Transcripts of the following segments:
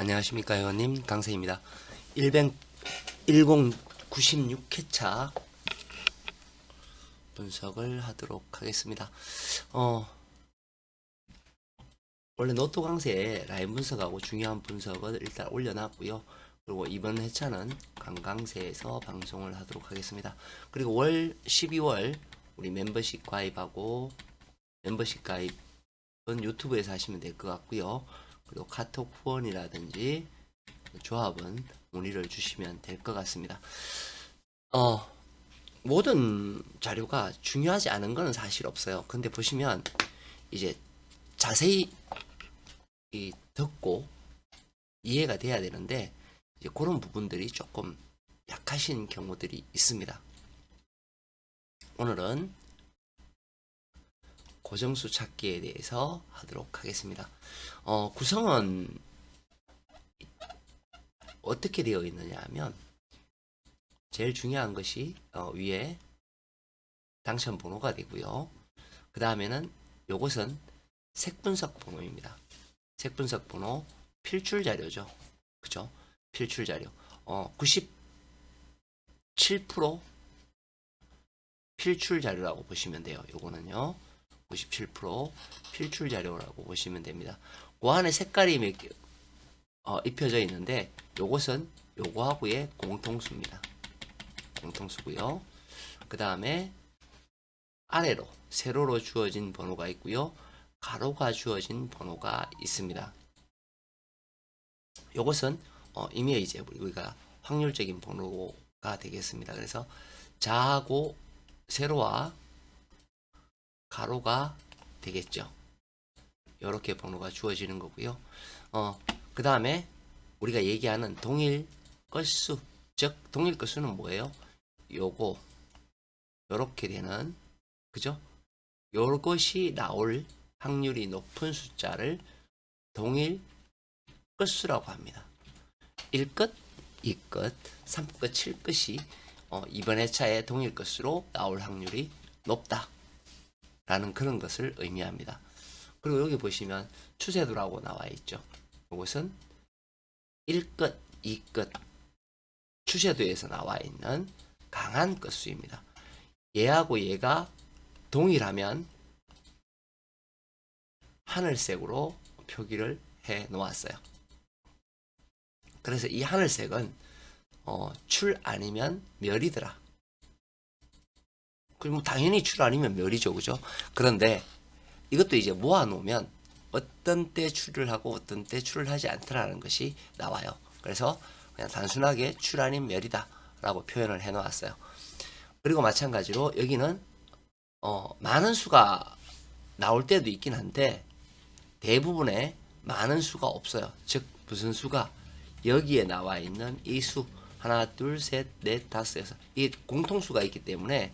안녕하십니까 회원님 강세입니다. 1096회차 분석을 하도록 하겠습니다. 원래 노트 강세에 라인 분석하고 중요한 분석을 일단 올려놨고요. 그리고 이번 회차는 강강세에서 방송을 하도록 하겠습니다. 그리고 12월 우리 멤버십 가입하고 멤버십 가입은 유튜브에서 하시면 될 것 같고요. 그리고 카톡 후원이라든지 조합은 문의를 주시면 될 것 같습니다. 모든 자료가 중요하지 않은 것은 사실 없어요. 근데 보시면 이제 자세히 듣고 이해가 돼야 되는데 이제 그런 부분들이 조금 약하신 경우들이 있습니다. 오늘은 고정수 찾기에 대해서 하도록 하겠습니다. 구성은 어떻게 되어 있느냐 하면 제일 중요한 것이 위에 당첨 번호가 되고요. 그 다음에는 요것은 색분석 번호입니다. 색분석 번호 필출 자료죠. 그죠? 필출 자료. 97% 필출 자료라고 보시면 돼요. 요거는요. 97% 필출 자료라고 보시면 됩니다. 그 안에 색깔이 몇 개, 입혀져 있는데 요것은 요거하고의 공통수입니다. 공통수고요. 그 다음에 아래로 세로로 주어진 번호가 있고요. 가로가 주어진 번호가 있습니다. 요것은 이미 이제 우리가 확률적인 번호가 되겠습니다. 그래서 자하고 세로와 가로가 되겠죠. 이렇게 번호가 주어지는 거고요. 그 다음에 우리가 얘기하는 동일 건수, 즉 동일 건수는 뭐예요? 요거 요렇게 되는, 그죠? 요것이 나올 확률이 높은 숫자를 동일 끝수라고 합니다. 1끝, 2끝, 3끝, 7끝이 이번 회차에 동일 끝수로 나올 확률이 높다 라는 그런 것을 의미합니다. 그리고 여기 보시면 추세도라고 나와 있죠. 이것은 1끝, 2끝 추세도에서 나와 있는 강한 끝수입니다. 얘하고 얘가 동일하면 하늘색으로 표기를 해 놓았어요. 그래서 이 하늘색은 출 아니면 멸이더라. 그럼 당연히 출 아니면 멸이죠, 그죠? 그런데 이것도 이제 모아 놓으면 어떤 때 출을 하고 어떤 때 출을 하지 않더라는 것이 나와요. 그래서 그냥 단순하게 출 아닌 멸이다 라고 표현을 해 놓았어요. 그리고 마찬가지로 여기는 많은 수가 나올 때도 있긴 한데 대부분의 많은 수가 없어요. 즉 무슨 수가 여기에 나와 있는 이 수 하나 둘 셋 넷 다섯 여섯 이 공통수가 있기 때문에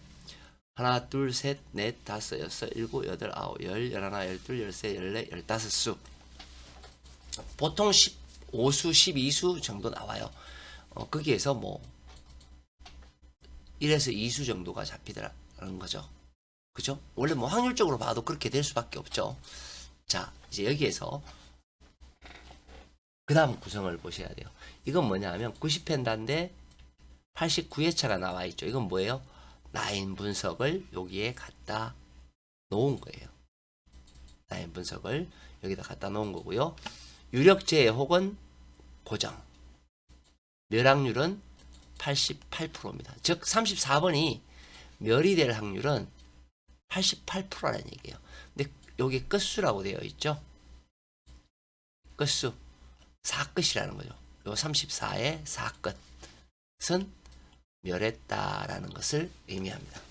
하나 둘 셋 넷 다섯 여섯 일곱 여덟 아홉 열 열하나 열둘 열세 열네 열다섯 수 보통 15수 12수 정도 나와요. 거기에서 뭐 1에서 2수 정도가 잡히더라는 거죠. 그죠? 원래 뭐 확률적으로 봐도 그렇게 될 수밖에 없죠. 자, 이제 여기에서 그 다음 구성을 보셔야 돼요. 이건 뭐냐 하면 90펜다인데 89회차가 나와 있죠. 이건 뭐예요? 라인 분석을 여기에 갖다 놓은 거예요. 라인 분석을 여기다 갖다 놓은 거고요. 유력제 혹은 고정. 멸확률은 88%입니다. 즉 34번이 멸이 될 확률은 88%라는 얘기예요. 근데 여기 끝수라고 되어 있죠. 끝수 4끝이라는 거죠. 요 34의 4끝은 멸했다라는 것을 의미합니다.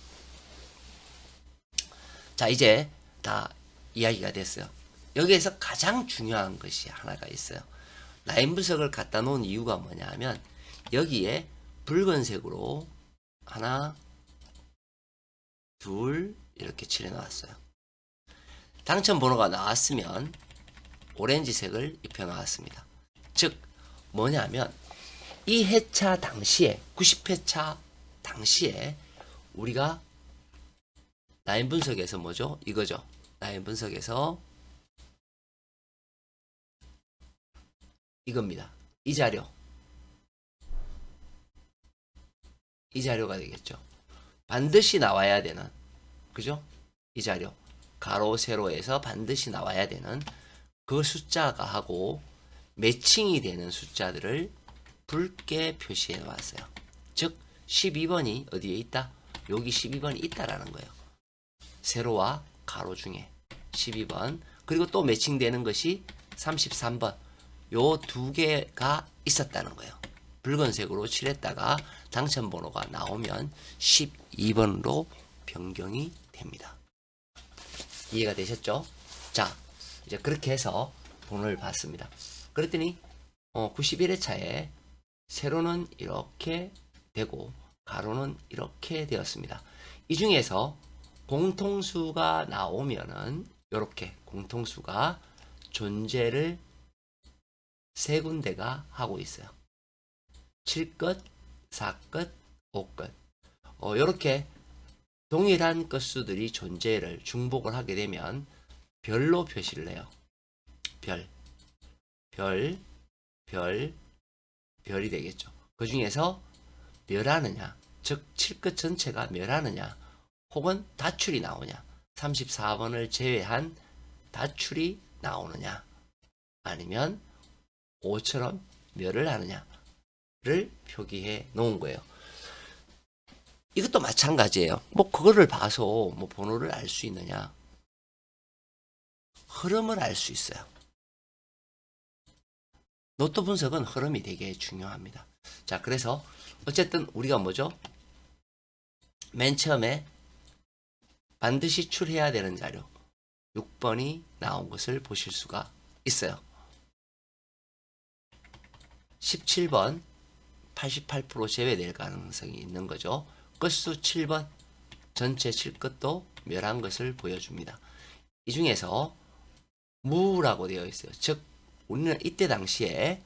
자, 이제 다 이야기가 됐어요. 여기에서 가장 중요한 것이 하나가 있어요. 라인 분석을 갖다 놓은 이유가 뭐냐 하면 여기에 붉은색으로 하나 둘 이렇게 칠해 놨어요. 당첨 번호가 나왔으면 오렌지색을 입혀 놨습니다. 즉 뭐냐면 이 회차 당시에 90회차 당시에 우리가 라인 분석에서 뭐죠? 이거죠. 라인 분석에서 이겁니다. 이 자료가 되겠죠. 반드시 나와야 되는, 그죠? 이 자료 가로 세로에서 반드시 나와야 되는 그 숫자가 하고 매칭이 되는 숫자들을 붉게 표시해 놨어요. 즉 12번이 어디에 있다? 여기 12번이 있다라는 거예요. 세로와 가로 중에 12번, 그리고 또 매칭되는 것이 33번, 요 두 개가 있었다는 거예요. 붉은색으로 칠했다가 당첨번호가 나오면 12번으로 변경이 됩니다. 이해가 되셨죠? 자, 이제 그렇게 해서 번호를 봤습니다. 그랬더니 91회차에 세로는 이렇게 되고 가로는 이렇게 되었습니다. 이 중에서 공통수가 나오면은 이렇게 공통수가 존재를 세 군데가 하고 있어요. 7끝, 4끝, 5끝. 이렇게 동일한 끝수들이 존재를 중복을 하게 되면 별로 표시를 해요. 별이 되겠죠. 그 중에서 멸하느냐, 즉 7끝 전체가 멸하느냐, 혹은 다출이 나오냐, 34번을 제외한 다출이 나오느냐, 아니면 5처럼 멸을 하느냐를 표기해 놓은 거예요. 이것도 마찬가지예요. 뭐 그거를 봐서 뭐 번호를 알 수 있느냐? 흐름을 알 수 있어요. 노트 분석은 흐름이 되게 중요합니다. 자, 그래서 어쨌든 우리가 뭐죠? 맨 처음에 반드시 출해야 되는 자료 6번이 나온 것을 보실 수가 있어요. 17번 88% 제외될 가능성이 있는 거죠. 끝수 7번 전체 7끝도 멸한 것을 보여줍니다. 이 중에서 무라고 되어 있어요. 즉 우리는 이때 당시에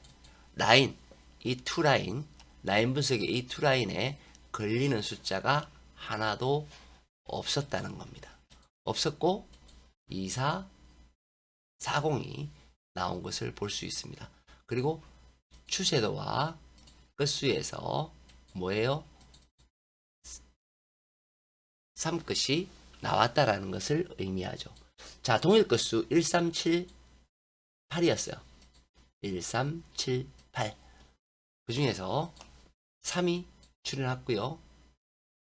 라인, 이 투라인, 라인 분석의 이 투라인에 걸리는 숫자가 하나도 없었다는 겁니다. 없었고 24, 40이 나온 것을 볼 수 있습니다. 그리고 추세도와 끝수에서 뭐예요? 3끝이 나왔다라는 것을 의미하죠. 자, 동일 끝수 1378이었어요. 1378. 그 중에서 3이 출현했고요.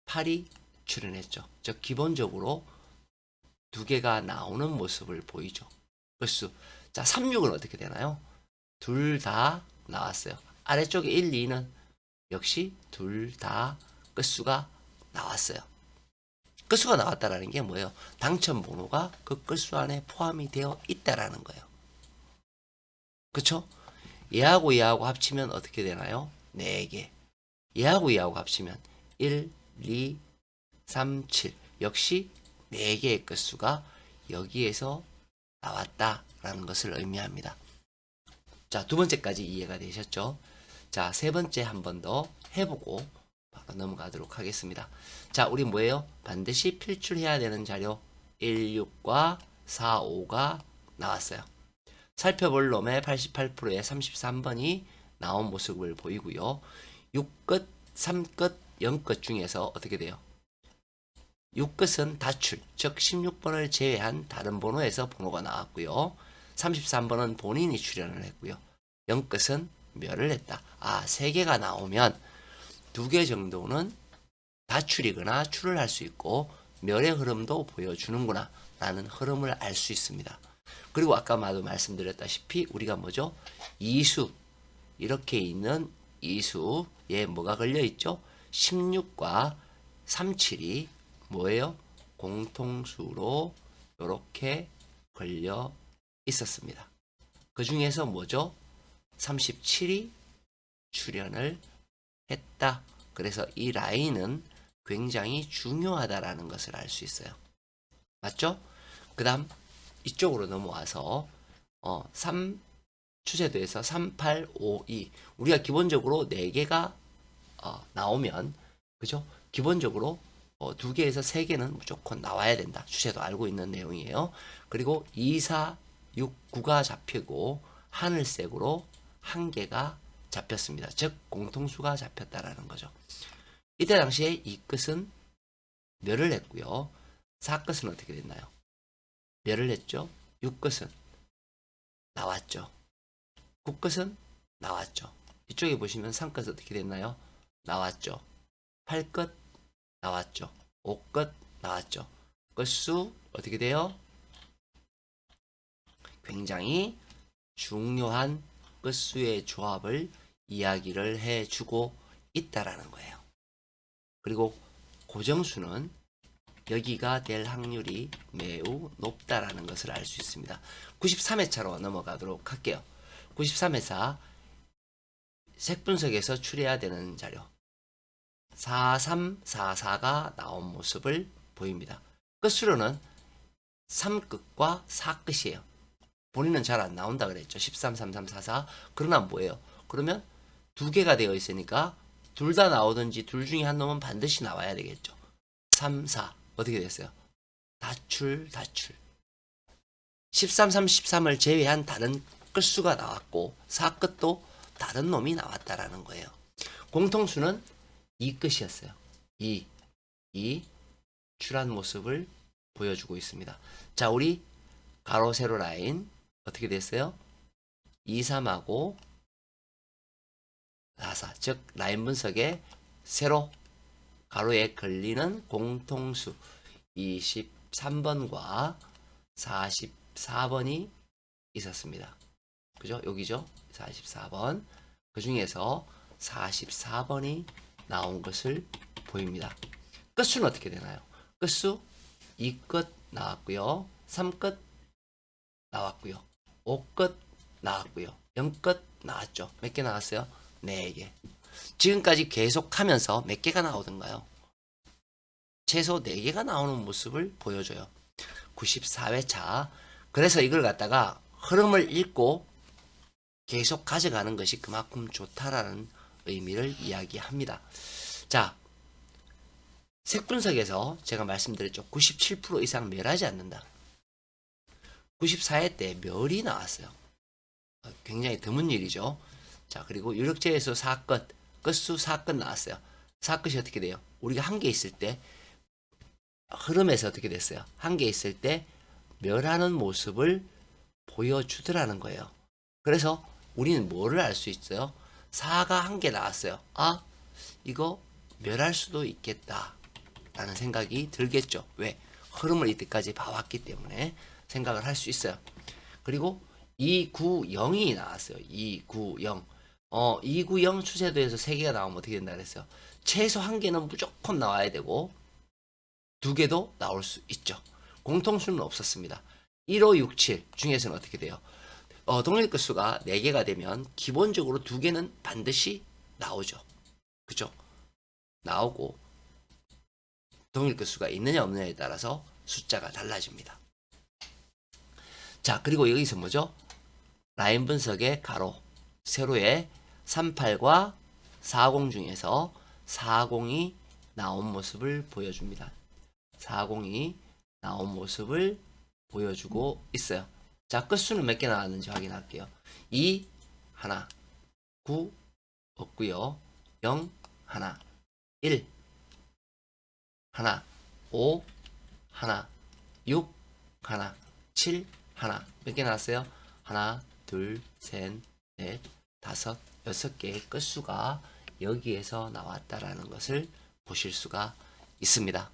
8이 출현했죠. 즉 기본적으로 두 개가 나오는 모습을 보이죠. 끝수. 자, 36은 어떻게 되나요? 둘 다 나왔어요. 아래쪽에 1, 2는 역시 둘 다 끝수가 나왔어요. 끝수가 나왔다라는 게 뭐예요? 당첨 번호가 그 끝수 안에 포함이 되어 있다라는 거예요. 그쵸? 얘하고 얘하고 합치면 어떻게 되나요? 4개. 얘하고 얘하고 합치면 1, 2, 3, 7. 역시 4개의 끝수가 여기에서 나왔다라는 것을 의미합니다. 자, 두 번째까지 이해가 되셨죠? 자, 세 번째 한 번 더 해보고 바로 넘어가도록 하겠습니다. 자, 우리 뭐예요? 반드시 필출해야 되는 자료 1, 6과 4, 5가 나왔어요. 살펴볼 놈의 88%의 33번이 나온 모습을 보이고요. 6끝, 3끝, 0끝 중에서 어떻게 돼요? 6끝은 다출, 즉 16번을 제외한 다른 번호에서 번호가 나왔고요. 33번은 본인이 출연을 했고요. 0끝은 멸을 했다. 아, 3개가 나오면 2개 정도는 다출이거나 출을 할 수 있고 멸의 흐름도 보여주는구나 라는 흐름을 알 수 있습니다. 그리고 아까 말씀드렸다시피 우리가 뭐죠? 이수, 이렇게 있는 이수에 뭐가 걸려 있죠? 16과 37이 뭐예요? 공통수로 이렇게 걸려 있었습니다. 그 중에서 뭐죠? 37이 출현을 했다. 그래서 이 라인은 굉장히 중요하다라는 것을 알 수 있어요. 맞죠? 그 다음 이쪽으로 넘어와서 3 추세도에서 3, 8, 5, 2 우리가 기본적으로 4개가 나오면 그죠? 기본적으로 2개에서 3개는 무조건 나와야 된다. 추세도 알고 있는 내용이에요. 그리고 2, 4, 6, 9가 잡히고 하늘색으로 한 개가 잡혔습니다. 즉 공통수가 잡혔다라는 거죠. 이때 당시에 이 끝은 멸을 했고요. 4끝은 어떻게 됐나요? 멸을 했죠. 6끝은 나왔죠. 9끝은 나왔죠. 이쪽에 보시면 3끝 어떻게 됐나요? 나왔죠. 8끝 나왔죠. 5끝 나왔죠. 끝수 어떻게 돼요? 굉장히 중요한 끝수의 조합을 이야기를 해주고 있다라는 거예요. 그리고 고정수는 여기가 될 확률이 매우 높다라는 것을 알 수 있습니다. 93회차로 넘어가도록 할게요. 93회차 색분석에서 추려야 되는 자료 4344가 나온 모습을 보입니다. 끝수로는 3끝과 4끝이에요. 본인은 잘 안 나온다 그랬죠. 13, 33, 44. 그러나 뭐예요? 그러면 두 개가 되어 있으니까 둘 다 나오든지 둘 중에 한 놈은 반드시 나와야 되겠죠. 3, 4. 어떻게 됐어요? 다출. 13, 33을 제외한 다른 끝수가 나왔고 4끝도 다른 놈이 나왔다라는 거예요. 공통수는 2끝이었어요. 2 출한 모습을 보여주고 있습니다. 자, 우리 가로 세로 라인 어떻게 됐어요? 2, 3하고 4, 4. 즉 라인 분석에 세로 가로에 걸리는 공통수 23번과 44번이 있었습니다. 그죠? 여기죠? 44번. 그 중에서 44번이 나온 것을 보입니다. 끝수는 어떻게 되나요? 끝수 2끝 나왔고요. 3끝 나왔고요. 5끝 나왔고요. 0끝 나왔죠. 몇 개 나왔어요? 4개. 지금까지 계속하면서 몇 개가 나오던가요? 최소 4개가 나오는 모습을 보여줘요. 94회차. 그래서 이걸 갖다가 흐름을 읽고 계속 가져가는 것이 그만큼 좋다라는 의미를 이야기합니다. 자, 색분석에서 제가 말씀드렸죠. 97% 이상 멸하지 않는다. 94회 때 멸이 나왔어요. 굉장히 드문 일이죠. 자, 그리고 유력제에서 4끝, 끝수 4끝 나왔어요. 4끝이 어떻게 돼요? 우리가 한 개 있을 때 흐름에서 어떻게 됐어요? 한 개 있을 때 멸하는 모습을 보여주더라는 거예요. 그래서 우리는 뭐를 알 수 있어요? 4가 한 개 나왔어요. 아, 이거 멸할 수도 있겠다 라는 생각이 들겠죠. 왜? 흐름을 이때까지 봐왔기 때문에 생각을 할 수 있어요. 그리고 290이 나왔어요. 290. 290 추세도에서 3개가 나오면 어떻게 된다 그랬어요? 최소 1개는 무조건 나와야 되고 2개도 나올 수 있죠. 공통수는 없었습니다. 1567 중에서는 어떻게 돼요? 동일 끝수가 4개가 되면 기본적으로 2개는 반드시 나오죠. 그죠? 나오고 동일 끝수가 있느냐 없느냐에 따라서 숫자가 달라집니다. 자, 그리고 여기서 뭐죠? 라인 분석의 가로, 세로의 38과 40 중에서 40이 나온 모습을 보여줍니다. 40이 나온 모습을 보여주고 있어요. 자, 끝수는 몇 개 나왔는지 확인할게요. 2, 하나, 9, 없고요. 0, 하나, 1, 하나, 5, 하나, 6, 하나, 7, 하나. 몇 개 나왔어요? 하나, 둘, 셋, 넷, 다섯, 6개의 끝수가 여기에서 나왔다라는 것을 보실 수가 있습니다.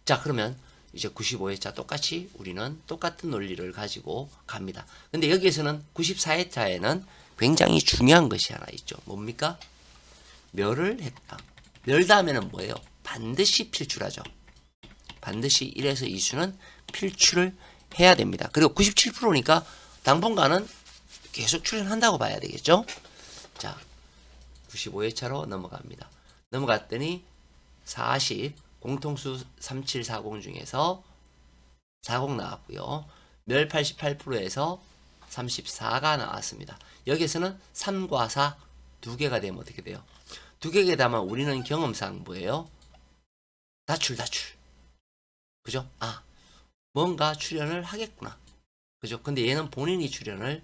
자, 그러면 이제 95회차 똑같이 우리는 똑같은 논리를 가지고 갑니다. 근데 여기에서는 94회차에는 굉장히 중요한 것이 하나 있죠. 뭡니까? 멸을 했다. 멸 다음에는 뭐예요? 반드시 필출하죠. 반드시 1에서 2수는 필출을 해야 됩니다. 그리고 97%니까 당분간은 계속 출연한다고 봐야 되겠죠. 자, 95회차로 넘어갑니다. 넘어갔더니 40 공통수 3740 중에서 40 나왔고요. 멸 88%에서 34가 나왔습니다. 여기에서는 3과 4 두 개가 되면 어떻게 돼요? 두 개가 되면 우리는 경험상 뭐예요? 다출. 그죠? 아, 뭔가 출연을 하겠구나. 그죠? 근데 얘는 본인이 출연을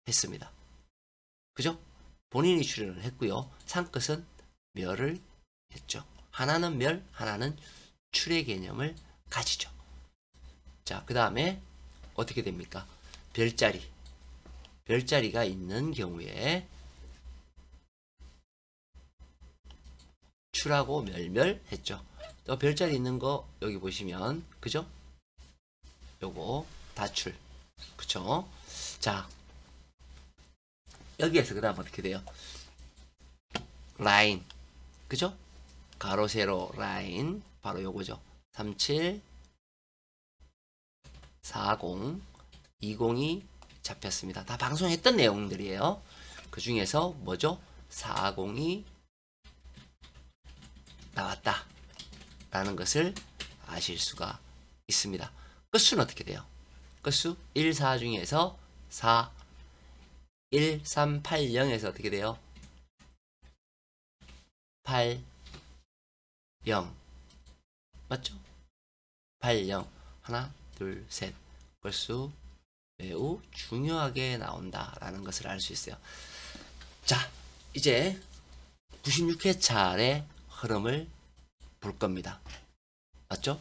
했습니다. 그죠? 본인이 출연을 했고요. 상끝은 멸을 했죠. 하나는 멸, 하나는 출의 개념을 가지죠. 자, 그 다음에 어떻게 됩니까? 별자리. 별자리가 있는 경우에 출하고 멸멸 했죠. 또 별자리 있는 거 여기 보시면 그죠? 요거 다출. 그쵸? 자, 여기에서 그 다음 어떻게 돼요? 라인. 그죠? 가로 세로 라인 바로 요거죠. 37 40 20이 잡혔습니다. 다 방송했던 내용들이에요. 그 중에서 뭐죠? 40이 나왔다 라는 것을 아실 수가 있습니다. 끝수는 어떻게 돼요? 끝수 1, 4 중에서 4 1, 3, 8, 0에서 어떻게 돼요? 8 0 맞죠? 8 0 하나 둘 셋 끝수 매우 중요하게 나온다라는 것을 알 수 있어요. 자, 이제 96회 차례 흐름을 볼 겁니다. 맞죠?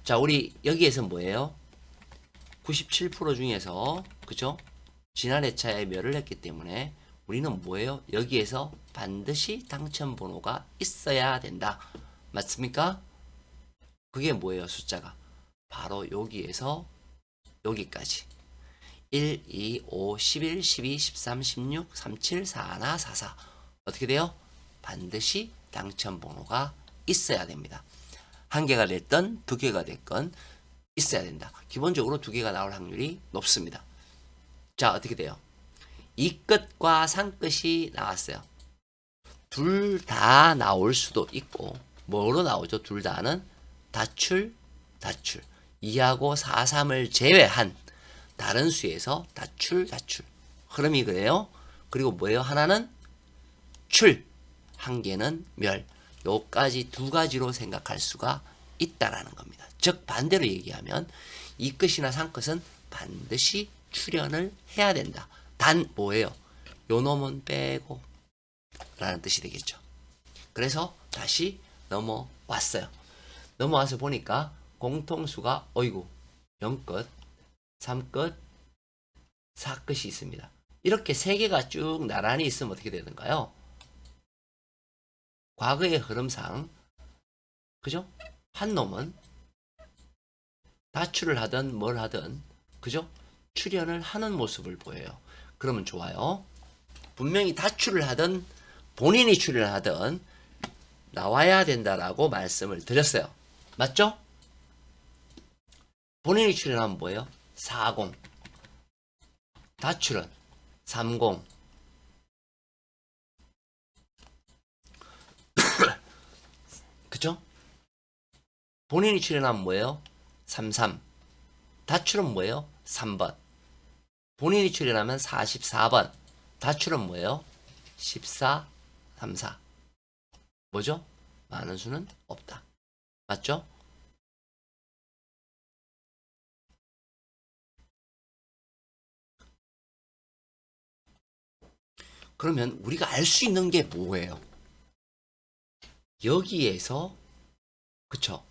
자, 우리 여기에서 뭐예요? 97% 중에서 그죠? 지난 회차에 멸을 했기 때문에 우리는 뭐예요? 여기에서 반드시 당첨 번호가 있어야 된다. 맞습니까? 그게 뭐예요? 숫자가 바로 여기에서 여기까지 1, 2, 5, 11, 12, 13, 16, 37, 41, 44 어떻게 돼요? 반드시 당첨 번호가 있어야 됩니다. 한 개가 됐든 두 개가 됐건 있어야 된다. 기본적으로 두 개가 나올 확률이 높습니다. 자, 어떻게 돼요? 이 끝과 상 끝이 나왔어요. 둘 다 나올 수도 있고 뭐로 나오죠? 둘 다는 다출 2하고 4, 3을 제외한 다른 수에서 다출 흐름이 그래요. 그리고 뭐예요? 하나는 출, 한 개는 멸. 요까지 두 가지로 생각할 수가 있다라는 겁니다. 즉 반대로 얘기하면 이 끝이나 상 끝은 반드시 출연을 해야 된다. 단 뭐예요? 요 놈은 빼고 라는 뜻이 되겠죠. 그래서 다시 넘어왔어요. 넘어와서 보니까 공통수가 어이구 0끝, 3끝, 4끝이 있습니다. 이렇게 세 개가 쭉 나란히 있으면 어떻게 되는가요? 과거의 흐름상 그죠? 한 놈은 다출을 하든 뭘 하든 그죠? 출연을 하는 모습을 보여요. 그러면 좋아요. 분명히 다출을 하든 본인이 출연을 하든 나와야 된다라고 말씀을 드렸어요. 맞죠? 본인이 출연하면 뭐예요? 40 다출은 30 그죠? 본인이 출연하면 뭐예요? 33 다출은 뭐예요? 3번 본인이 출연하면 44번 다출은 뭐예요? 14 34 뭐죠? 많은 수는 없다. 맞죠? 그러면 우리가 알 수 있는 게 뭐예요? 여기에서 그쵸?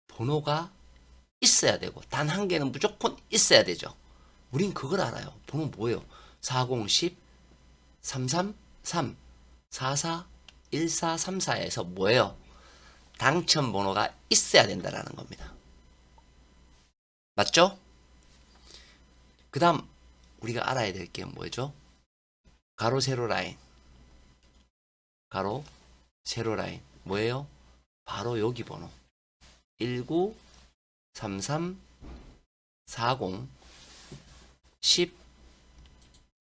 번호가 있어야 되고 단 한 개는 무조건 있어야 되죠. 우린 그걸 알아요. 번호 뭐예요? 40, 10, 33, 3, 44, 14, 34에서 뭐예요? 당첨 번호가 있어야 된다라는 겁니다. 맞죠? 그 다음 우리가 알아야 될 게 뭐죠? 가로 세로 라인 가로 세로 라인 뭐예요? 바로 여기 번호 19 33 40 10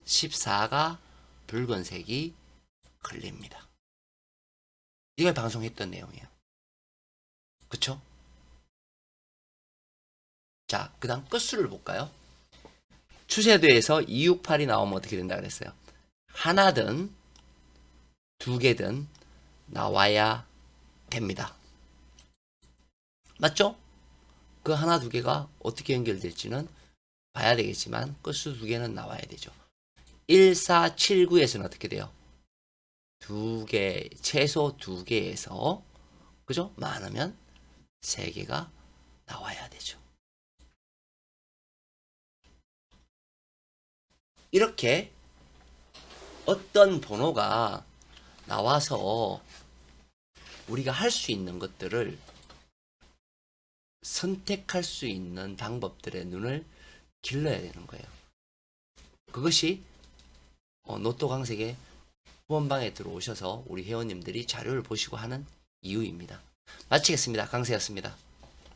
14가 붉은색이 걸립니다. 이걸 방송했던 내용이에요. 그쵸? 자, 그 다음 끝수를 볼까요? 추세도에서 268이 나오면 어떻게 된다 그랬어요? 하나든 두 개든 나와야 됩니다. 맞죠? 그 하나 두 개가 어떻게 연결될지는 봐야 되겠지만 끝수 두 개는 나와야 되죠. 1479에서는 어떻게 돼요? 최소 2개에서, 그죠? 많으면 3개가 나와야 되죠. 이렇게 어떤 번호가 나와서 우리가 할 수 있는 것들을 선택할 수 있는 방법들의 눈을 길러야 되는 거예요. 그것이 노또 강색의 후원방에 들어오셔서 우리 회원님들이 자료를 보시고 하는 이유입니다. 마치겠습니다. 강세였습니다.